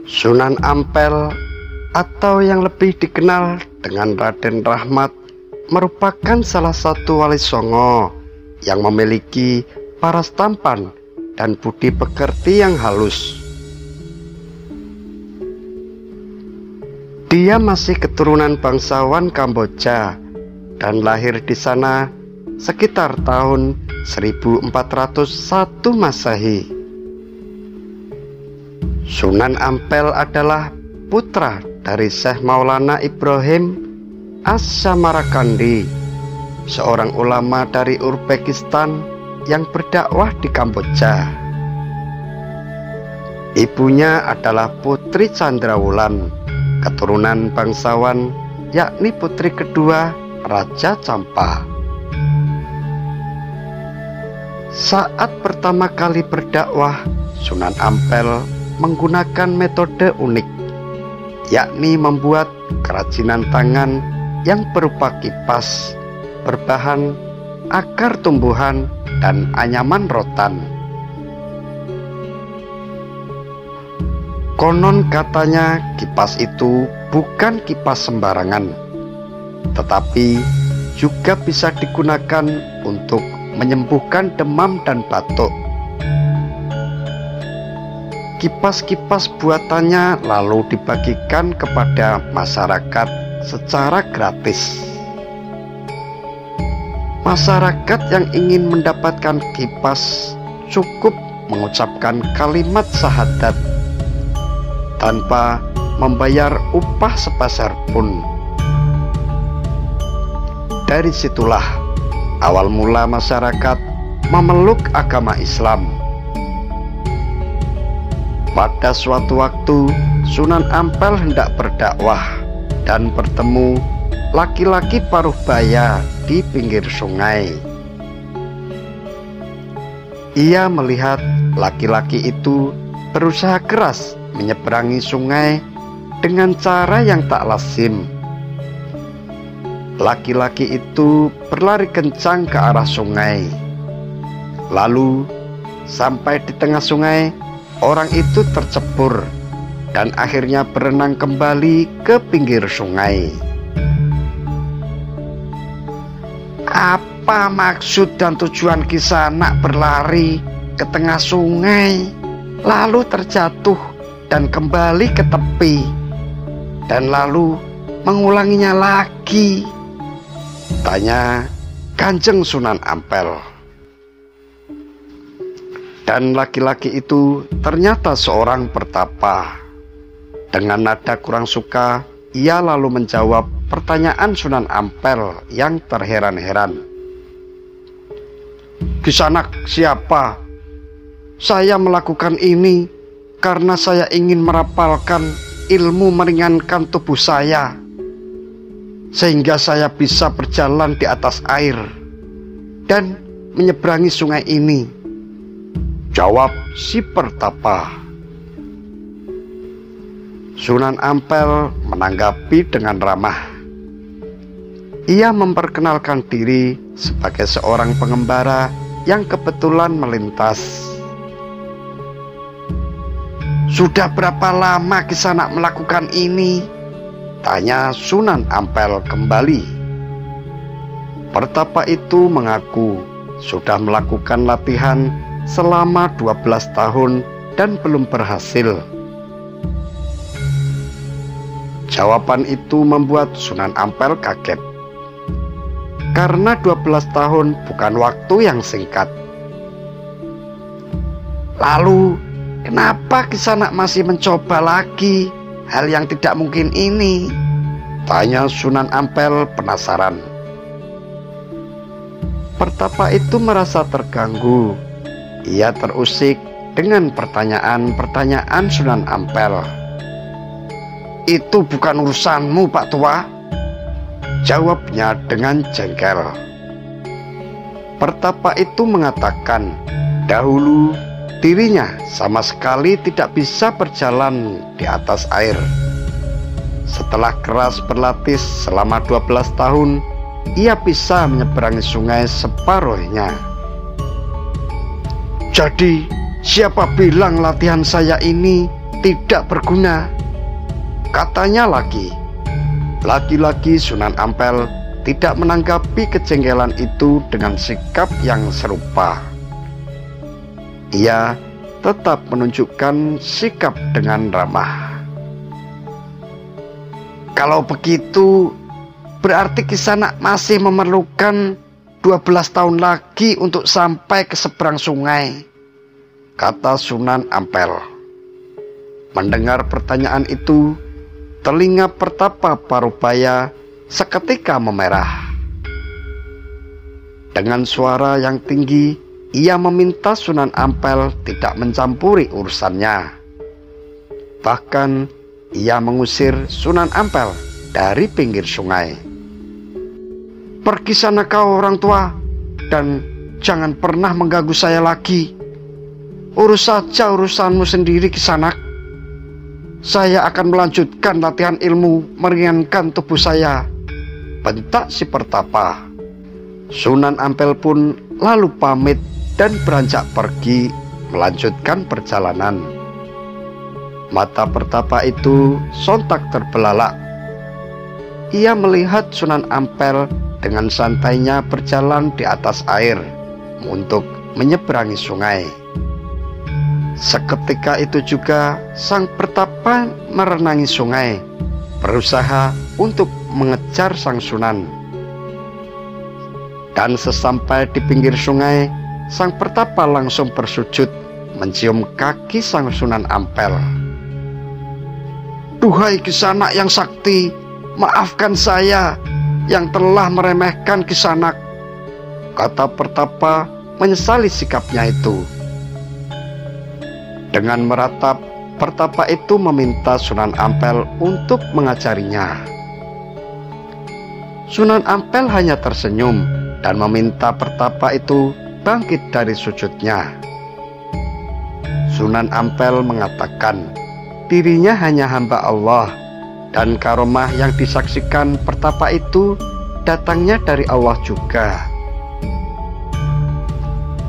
Sunan Ampel atau yang lebih dikenal dengan Raden Rahmat merupakan salah satu wali songo yang memiliki paras tampan dan budi pekerti yang halus. Dia masih keturunan bangsawan Kamboja dan lahir di sana sekitar tahun 1401 Masehi. Sunan Ampel adalah putra dari Syekh Maulana Ibrahim As-Samarkandi, seorang ulama dari Uzbekistan yang berdakwah di Kamboja. Ibunya adalah Putri Candrawulan, keturunan bangsawan, yakni putri kedua Raja Campa. Saat pertama kali berdakwah, Sunan Ampel menggunakan metode unik, yakni membuat kerajinan tangan yang berupa kipas berbahan akar tumbuhan dan anyaman rotan. Konon katanya kipas itu bukan kipas sembarangan, tetapi juga bisa digunakan untuk menyembuhkan demam dan batuk. Kipas-kipas buatannya lalu dibagikan kepada masyarakat secara gratis. Masyarakat yang ingin mendapatkan kipas cukup mengucapkan kalimat syahadat tanpa membayar upah sepeser pun. Dari situlah awal mula masyarakat memeluk agama Islam. Pada suatu waktu, Sunan Ampel hendak berdakwah dan bertemu laki-laki paruh baya di pinggir sungai. Ia melihat laki-laki itu berusaha keras menyeberangi sungai dengan cara yang tak lazim. Laki-laki itu berlari kencang ke arah sungai. Lalu sampai di tengah sungai, orang itu tercebur dan akhirnya berenang kembali ke pinggir sungai. Apa maksud dan tujuan Kisanak berlari ke tengah sungai, lalu terjatuh dan kembali ke tepi, dan lalu mengulanginya lagi? Tanya Kanjeng Sunan Ampel. Dan laki-laki itu ternyata seorang pertapa. Dengan nada kurang suka, ia lalu menjawab pertanyaan Sunan Ampel yang terheran-heran. Kisanak siapa? Saya melakukan ini karena saya ingin merapalkan ilmu meringankan tubuh saya, sehingga saya bisa berjalan di atas air dan menyeberangi sungai ini, jawab si pertapa. Sunan Ampel menanggapi dengan ramah. Ia memperkenalkan diri sebagai seorang pengembara yang kebetulan melintas. Sudah berapa lama Kisanak melakukan ini? Tanya Sunan Ampel kembali. Pertapa itu mengaku sudah melakukan latihan selama 12 tahun dan belum berhasil. Jawaban itu membuat Sunan Ampel kaget, karena 12 tahun bukan waktu yang singkat. Lalu kenapa Kisanak masih mencoba lagi hal yang tidak mungkin ini? Tanya Sunan Ampel penasaran. Pertapa itu merasa terganggu. Ia terusik dengan pertanyaan-pertanyaan Sunan Ampel. "Itu bukan urusanmu, Pak Tua," jawabnya dengan jengkel. Pertapa itu mengatakan dahulu dirinya sama sekali tidak bisa berjalan di atas air. Setelah keras berlatih selama 12 tahun, ia bisa menyeberangi sungai separuhnya. "Jadi, siapa bilang latihan saya ini tidak berguna?" katanya lagi. Lagi-lagi Sunan Ampel tidak menanggapi kejengkelan itu dengan sikap yang serupa. Ia tetap menunjukkan sikap dengan ramah. "Kalau begitu, berarti Kisanak masih memerlukan 12 tahun lagi untuk sampai ke seberang sungai," kata Sunan Ampel. Mendengar pertanyaan itu, telinga Pertapa Parubaya seketika memerah. Dengan suara yang tinggi, ia meminta Sunan Ampel tidak mencampuri urusannya. Bahkan, ia mengusir Sunan Ampel dari pinggir sungai. "Pergi sana kau orang tua, dan jangan pernah mengganggu saya lagi. Urus saja urusanmu sendiri, Kisanak. Saya akan melanjutkan latihan ilmu meringankan tubuh saya," bentak si Pertapa. Sunan Ampel pun lalu pamit dan beranjak pergi melanjutkan perjalanan. Mata Pertapa itu sontak terbelalak. Ia melihat Sunan Ampel dengan santainya berjalan di atas air untuk menyeberangi sungai. Seketika itu juga sang Pertapa merenangi sungai, berusaha untuk mengejar sang Sunan. Dan sesampai di pinggir sungai, sang Pertapa langsung bersujud mencium kaki sang Sunan Ampel. "Duhai Kisanak yang sakti, maafkan saya yang telah meremehkan Kisanak," kata Pertapa menyesali sikapnya itu. Dengan meratap, Pertapa itu meminta Sunan Ampel untuk mengajarinya. Sunan Ampel hanya tersenyum dan meminta Pertapa itu bangkit dari sujudnya. Sunan Ampel mengatakan dirinya hanya hamba Allah, dan karomah yang disaksikan Pertapa itu datangnya dari Allah juga.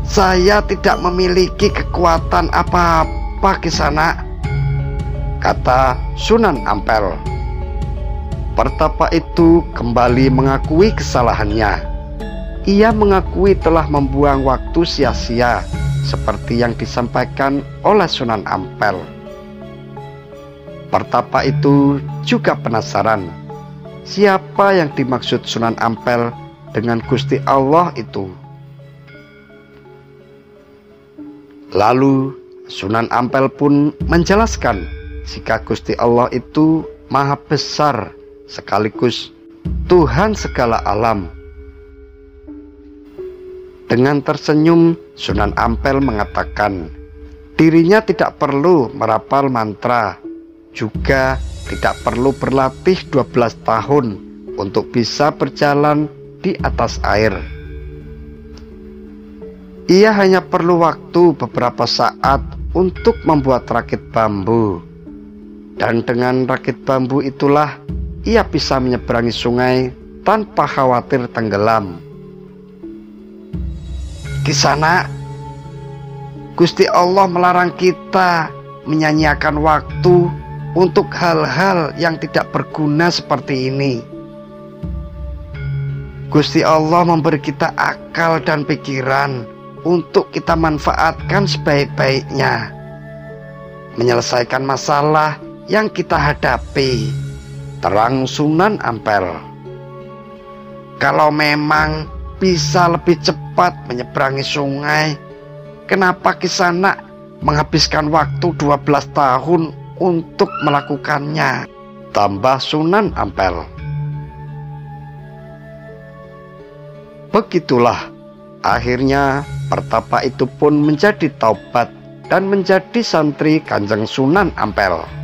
"Saya tidak memiliki kekuatan apa-apa, Kisanak," kata Sunan Ampel. Pertapa itu kembali mengakui kesalahannya. Ia mengakui telah membuang waktu sia-sia seperti yang disampaikan oleh Sunan Ampel. Pertapa itu juga penasaran siapa yang dimaksud Sunan Ampel dengan Gusti Allah itu. Lalu Sunan Ampel pun menjelaskan jika Gusti Allah itu maha besar sekaligus Tuhan segala alam. Dengan tersenyum, Sunan Ampel mengatakan dirinya tidak perlu merapal mantra, juga tidak perlu berlatih 12 tahun untuk bisa berjalan di atas air. Ia hanya perlu waktu beberapa saat untuk membuat rakit bambu, dan dengan rakit bambu itulah ia bisa menyeberangi sungai tanpa khawatir tenggelam. "Kisanak, Gusti Allah melarang kita menyanyiakan waktu untuk hal-hal yang tidak berguna seperti ini. Gusti Allah memberi kita akal dan pikiran untuk kita manfaatkan sebaik-baiknya, menyelesaikan masalah yang kita hadapi," terang Sunan Ampel. "Kalau memang bisa lebih cepat menyeberangi sungai, kenapa Kisanak menghabiskan waktu 12 tahun untuk melakukannya?" tambah Sunan Ampel. Begitulah akhirnya Pertapa itu pun menjadi taubat dan menjadi santri Kanjeng Sunan Ampel.